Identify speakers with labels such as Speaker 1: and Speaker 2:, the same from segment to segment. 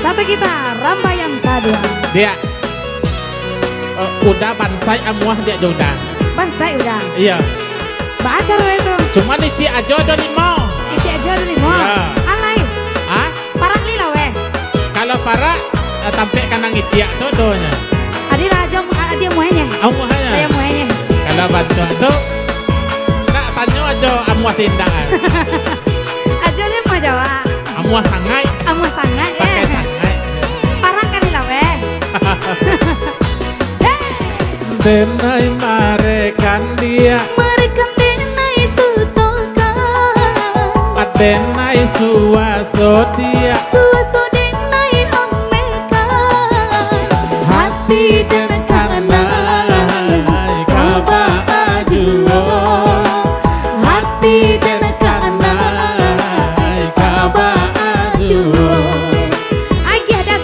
Speaker 1: Satu gitar, Ramba yang kedua.
Speaker 2: Dia udah bansai amuah dia juga.
Speaker 1: Bansai udah.
Speaker 2: Iya.
Speaker 1: Baca itu.
Speaker 2: Cuma iti aja ada 5.
Speaker 1: Iti aja ada 5.
Speaker 2: Iya.
Speaker 1: Alay.
Speaker 2: Ah?
Speaker 1: Parang lila weh.
Speaker 2: Kalau para tampil kanang itiak tuh doanya.
Speaker 1: Adila aja dia muanya.
Speaker 2: Amuahnya.
Speaker 1: Saya muanya.
Speaker 2: Kalau bantu tuh nak tanya aja amuah tindakan.
Speaker 1: Aja dia mau jawab.
Speaker 2: Amuah sangai.
Speaker 1: Amuah sangat ya.
Speaker 2: Pakai sangai.
Speaker 1: Parang kan lila weh.
Speaker 2: Denai marekan dia.
Speaker 1: Marekan denai sutokan.
Speaker 2: Adenai suaso dia.
Speaker 1: Suaso denai amekan. Hati dan kanai kaba ajuo. Hati dan kanai kaba ajuo. Agi ada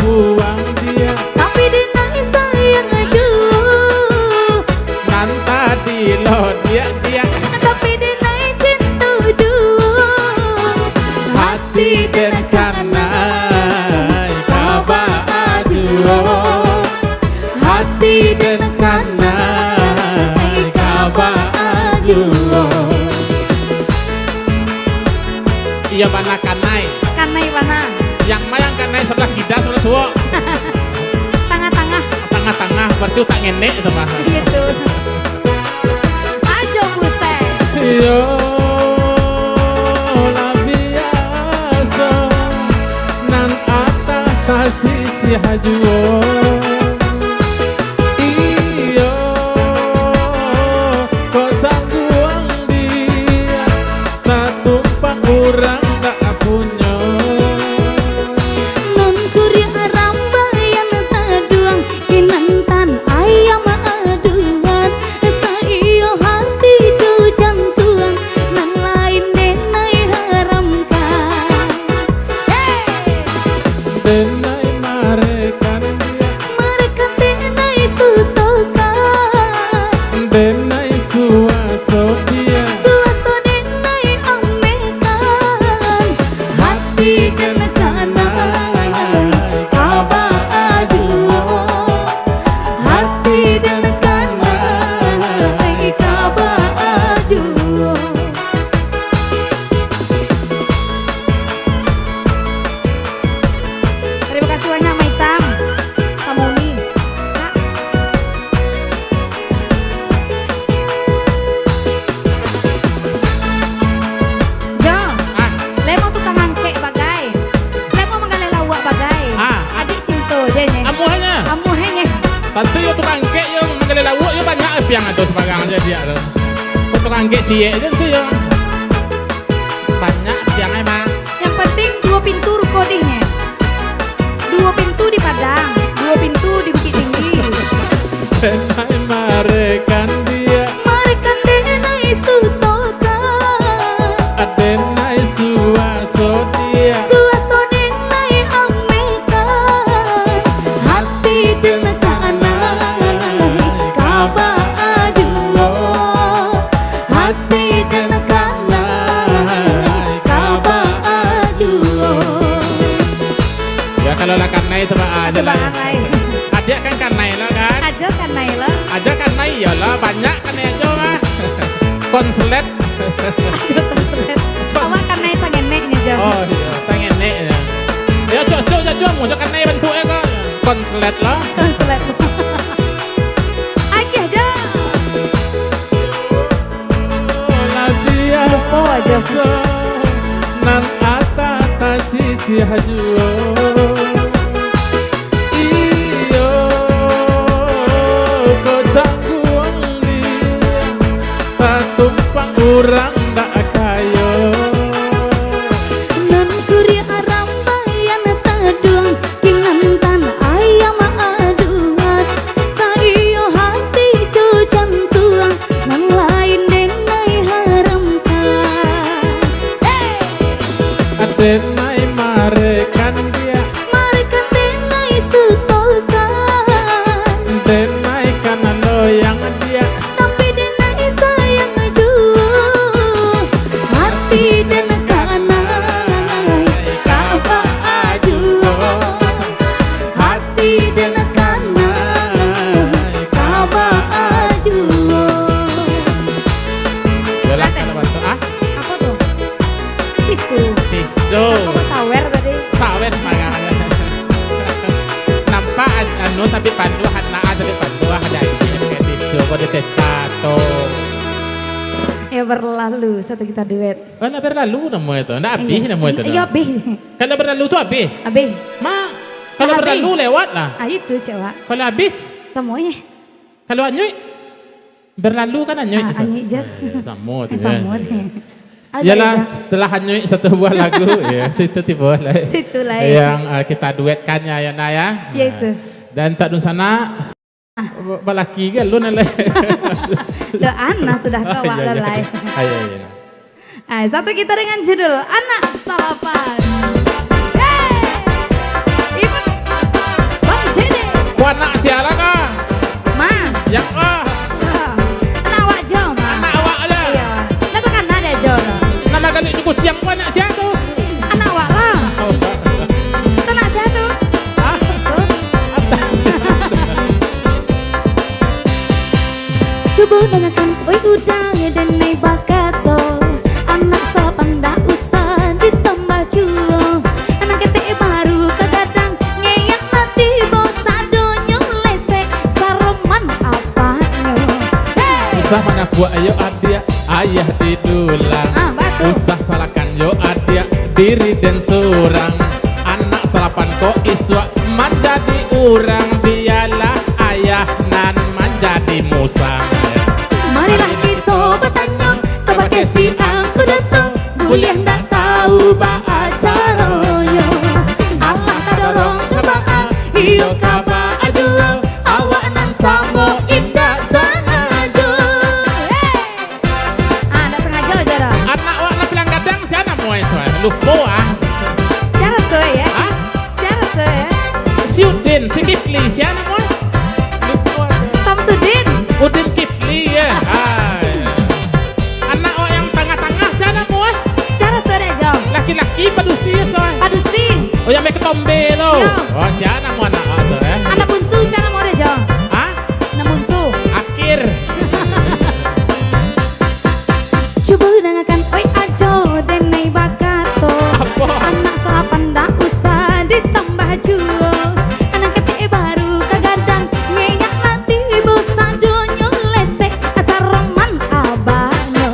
Speaker 2: Buang dia.
Speaker 1: tapi denai sayang ajuo.
Speaker 2: Nanta di lo dia.
Speaker 1: Tapi denai cinta juo.
Speaker 2: Hati dan kanai kaba ajuo. Hati dan kanai kaba ajuo. Iya mana kanai?
Speaker 1: Kanai mana?
Speaker 2: Yang mayang kanai sebelah kita sebelah suwo.
Speaker 1: Tengah-tengah
Speaker 2: Tengah-tengah berarti tak ngenek itu mah.
Speaker 1: gitu. Ajo buset.
Speaker 2: Yo la biasa nan ata tasisi hajuo. Iyo kau cangguang dia tak tumpang urang tak punya.
Speaker 1: Non kuria ramba yang taduang kinantan ayam aduan. Saiyo hati cu jantuang nan lain denai haramkan.
Speaker 2: Denai marekan dia.
Speaker 1: Marekan denai sutokan.
Speaker 2: Denai suaso dia.
Speaker 1: Suaso denai amekan. Hati dan kanai kaba ajuo. Hati dan kanai kaba ajuo. Terima kasih banyak Maitam. Kamu nih. Kak. Jo,
Speaker 2: Ah,
Speaker 1: lemo tukang angkek bagai. Lemo manggalai lawak bagai.
Speaker 2: Ah.
Speaker 1: Adik cinta je nih.
Speaker 2: amuahnya.
Speaker 1: Kamu hanya
Speaker 2: Tentu yo tukang kek yo menggali lawuk yo banyak yang ada sebagang aja dia tuh. Kok tukang kek cie aja tuh yo. Banyak yang emang.
Speaker 1: yang penting 2 pintu rukodihnya. 2 pintu di Padang, 2 pintu di Bukit Tinggi.
Speaker 2: Denai marekan dia.
Speaker 1: Marekan denai sutokan.
Speaker 2: Adenai suaso dia.
Speaker 1: Suaso denai amekan. Hati dan kanai kaba ajuo. Hati dan kanai kaba ajuo.
Speaker 2: Ya kalau lah karena itu mah ada lah.
Speaker 1: Cobaan lain.
Speaker 2: Adik kan karena lah kan.
Speaker 1: Aja kan Naila.
Speaker 2: Aja karena ya lah banyak kan aja mah. Konslet.
Speaker 1: Aja konslet. Awak kan Naila pengen neknya aja.
Speaker 2: Oh iya, pengen nek ya. Ya cocok aja mau cocok karena bentuknya kok. Konslet lah.
Speaker 1: Konslet. Lagi aja.
Speaker 2: Ladia
Speaker 1: Lupa aja.
Speaker 2: nan ata tasisi hajuo. Iyo kau cangguang dia tak tumpang urang tak kayo.
Speaker 1: Nan kuria ramba yang taduang kinantan ayam aduan. Saiyo hati cu jantuang nan lain denai haramkan.
Speaker 2: Adenai marekan dia. kerajo.
Speaker 1: Aku sawer tadi.
Speaker 2: Sawer semangatnya. Nampak anu tapi pandu hana tapi pandu ada ini kayak tisu kok di tato.
Speaker 1: Ya berlalu satu kita duet.
Speaker 2: Oh, nak berlalu nama itu. Nak habis nama itu.
Speaker 1: Iya habis.
Speaker 2: Kalau berlalu tu habis.
Speaker 1: Habis.
Speaker 2: Ma, kalau
Speaker 1: Habis.
Speaker 2: berlalu lewat lah.
Speaker 1: Ah itu coba.
Speaker 2: Kalau habis,
Speaker 1: Semuanya.
Speaker 2: kalau anyui berlalu kan anyui.
Speaker 1: Ah,
Speaker 2: gitu.
Speaker 1: anyui je.
Speaker 2: Sama tu.
Speaker 1: Sama tu.
Speaker 2: Yalah setelah anyui satu buah lagu ya itu tiba lah.
Speaker 1: Itu lah.
Speaker 2: Yang kita duetkan ya Naya.
Speaker 1: Ya itu.
Speaker 2: Dan tak dun sana balaki kan lu nalai.
Speaker 1: The anak sudah kawak lelai.
Speaker 2: Iya.
Speaker 1: Satu kita dengan judul Anak Salapan. Hey, Ibu, Bang Jede,
Speaker 2: Kuanak siapa kah?
Speaker 1: Ma,
Speaker 2: Yang
Speaker 1: anak awak jauh Ma.
Speaker 2: anak awak aja.
Speaker 1: Iya, lalu kan ada jauh.
Speaker 2: Nama kali cukup siang kuanak siapa tu?
Speaker 1: Anak awak lah. Itu anak saya tuh.
Speaker 2: Ah,
Speaker 1: Tuh.
Speaker 3: Coba tanyakan, oi udang dan naik bakato. Anak salapan dah usah ditambah cuo. Anak kete baru kadang ngeyak nanti bosa donyo lesek sareman apanya.
Speaker 2: usah mana buat ayo adia ayah di dulang.
Speaker 1: Batu.
Speaker 2: Usah salahkan yo adia diri dan surang. Anak salapan kok iswa menjadi urang biarlah ayah nan menjadi musang.
Speaker 3: Marilah kita bertanya, tebakai si aku datang. Kuliah ndak tahu ba acaranya. Allah tak dorong kebaan, iyo kaba ajual. Awak nan samo indah sengaja.
Speaker 1: Ada sengaja aja dah.
Speaker 2: Anak awak nak bilang kadang siapa mau iswa lupa
Speaker 1: Siapa tuh ya?
Speaker 2: ah
Speaker 1: Siapa tuh ya?
Speaker 2: si Udin si Kifli siapa mau lupa
Speaker 1: Samsudin.
Speaker 2: Udin Kifli ya. Anak awak yang tengah-tengah siapa mau
Speaker 1: Siapa tuh ya jauh?
Speaker 2: laki-laki padusi soal.
Speaker 1: Padusi.
Speaker 2: Oh yang make tombe tu.
Speaker 1: Ya.
Speaker 2: Oh siapa mau anak awak so ya?
Speaker 1: Anak bunsu siapa mau deh jauh?
Speaker 2: Ah
Speaker 1: Anak bunsu.
Speaker 2: akhir.
Speaker 3: Coba dengarkan, oi ajo dan naik bakato.
Speaker 2: Apa?
Speaker 3: Anak salapan dah usah ditambah juo. Anak kete baru kagadang ngeyak nanti bosa donyo lesek asar roman abanyo.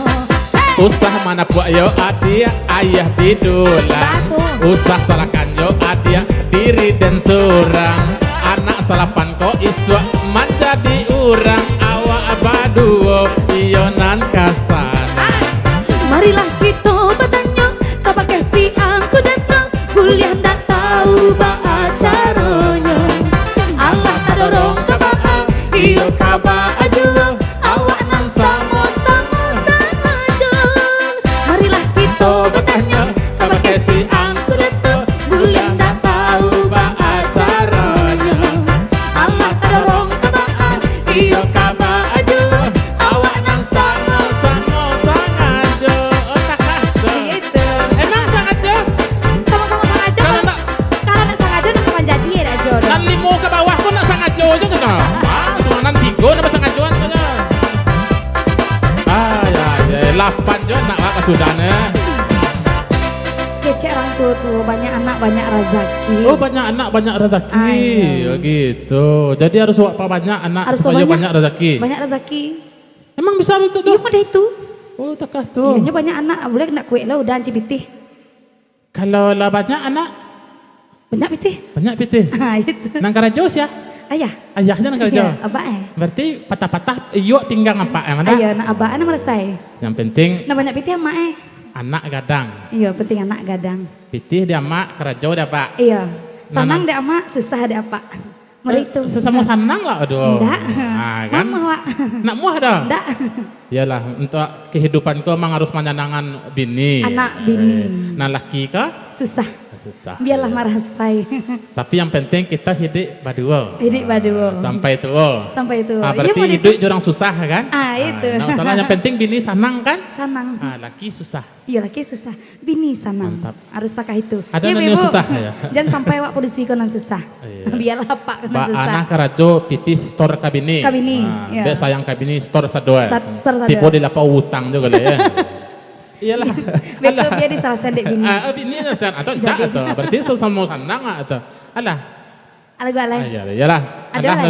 Speaker 2: Usah mana buat yo adia ayah di dulang.
Speaker 1: Batu.
Speaker 2: Usah salahkan yo adia diri dan surang. Anak salapan ko iswa menjadi urang awak baduo iyo nan kasana.
Speaker 3: Marilah kita bertanya, kapan si aku datang. Kuliah ndak tahu ba acaranya. Allah tak dorong kebaan, iyo kaba ajual. Awak nan samo-samo sengaja. Marilah kita bertanya, kapan si aku datang. Kuliah ndak tahu ba acaranya. Allah tak dorong kebaan, iyo kaba ajual. Awak nan
Speaker 2: Sama-sama sangat jo otak jo.
Speaker 1: Itu.
Speaker 2: Emang sangat jo.
Speaker 1: Sama-sama sengaja.
Speaker 2: Kalau nak
Speaker 1: Kalau nak sengaja nak kapan jadi ya jauh.
Speaker 2: nan limo ke bawah ko nak sangat jo je tu. Ah, cuma nan tiga nak sangat joan tu. Ah ya, 8 jo nak ke Sudan ya.
Speaker 1: Kece orang tua banyak anak banyak rezeki.
Speaker 2: Oh banyak anak banyak rezeki.
Speaker 1: Ah, iya.
Speaker 2: Oh gitu. Jadi harus apa banyak anak
Speaker 1: Harus
Speaker 2: supaya banyak rezeki.
Speaker 1: Banyak rezeki.
Speaker 2: Emang bisa itu
Speaker 1: Iya
Speaker 2: tuh?
Speaker 1: pada itu.
Speaker 2: Oh takah tuh.
Speaker 1: Iya banyak anak boleh kena kue lah udah cipitih.
Speaker 2: Kalau lah banyak anak
Speaker 1: Banyak pitih.
Speaker 2: banyak pitih.
Speaker 1: Ah itu.
Speaker 2: Nang karajo ya?
Speaker 1: Ayah.
Speaker 2: Ayahnya nang karajo.
Speaker 1: Iya, abah
Speaker 2: Berarti patah-patah iyo pinggang apa yang ada?
Speaker 1: Ayah nak abah anak meresai.
Speaker 2: Yang penting
Speaker 1: Nah banyak pitih sama
Speaker 2: anak gadang.
Speaker 1: Iya penting anak gadang.
Speaker 2: Pitih dia mak, karajo dia pak.
Speaker 1: Iya. Sanang
Speaker 2: Nah,
Speaker 1: deh ama, susah deh apa. Mulai itu.
Speaker 2: Sesama sanang lah aduh.
Speaker 1: Enggak.
Speaker 2: Ah, kan?
Speaker 1: Mama wak.
Speaker 2: Nak muah dah.
Speaker 1: Enggak.
Speaker 2: Iyalah untuk kehidupanku emang harus menyenangkan bini.
Speaker 1: Anak bini.
Speaker 2: Nah laki kah?
Speaker 1: Susah.
Speaker 2: Susah.
Speaker 1: Biarlah marah saya.
Speaker 2: Tapi yang penting kita hidup berdua.
Speaker 1: Hidup berdua.
Speaker 2: Sampai tua.
Speaker 1: Sampai itu.
Speaker 2: Ah,
Speaker 1: Iya,
Speaker 2: berarti
Speaker 1: mau
Speaker 2: hidup orang susah kan?
Speaker 1: Ah, itu.
Speaker 2: Nah, masalah yang penting bini sanang kan?
Speaker 1: Sanang.
Speaker 2: Ah, laki susah.
Speaker 1: Iya laki susah. Bini sanang.
Speaker 2: Mantap.
Speaker 1: Harus takah itu.
Speaker 2: Ada
Speaker 1: Iya,
Speaker 2: nan
Speaker 1: Ibu.
Speaker 2: yang susah, ya?
Speaker 1: Jangan sampai wak polisi konan susah.
Speaker 2: Iya.
Speaker 1: Biarlah pak konan
Speaker 2: Mbak
Speaker 1: susah.
Speaker 2: anak karajo pitih store kabini.
Speaker 1: Kabini,
Speaker 2: Ah,
Speaker 1: iya.
Speaker 2: Mbak sayang kabini store sadua.
Speaker 1: Store sadua.
Speaker 2: Tipe di lapau utang juga lah ya. Iyalah.
Speaker 1: Beko biar disalahkan dek bini.
Speaker 2: Bini san atau encak atau berarti sama sanang atau alah.
Speaker 1: Alah gua alay.
Speaker 2: Iyalah.
Speaker 1: Ada lah.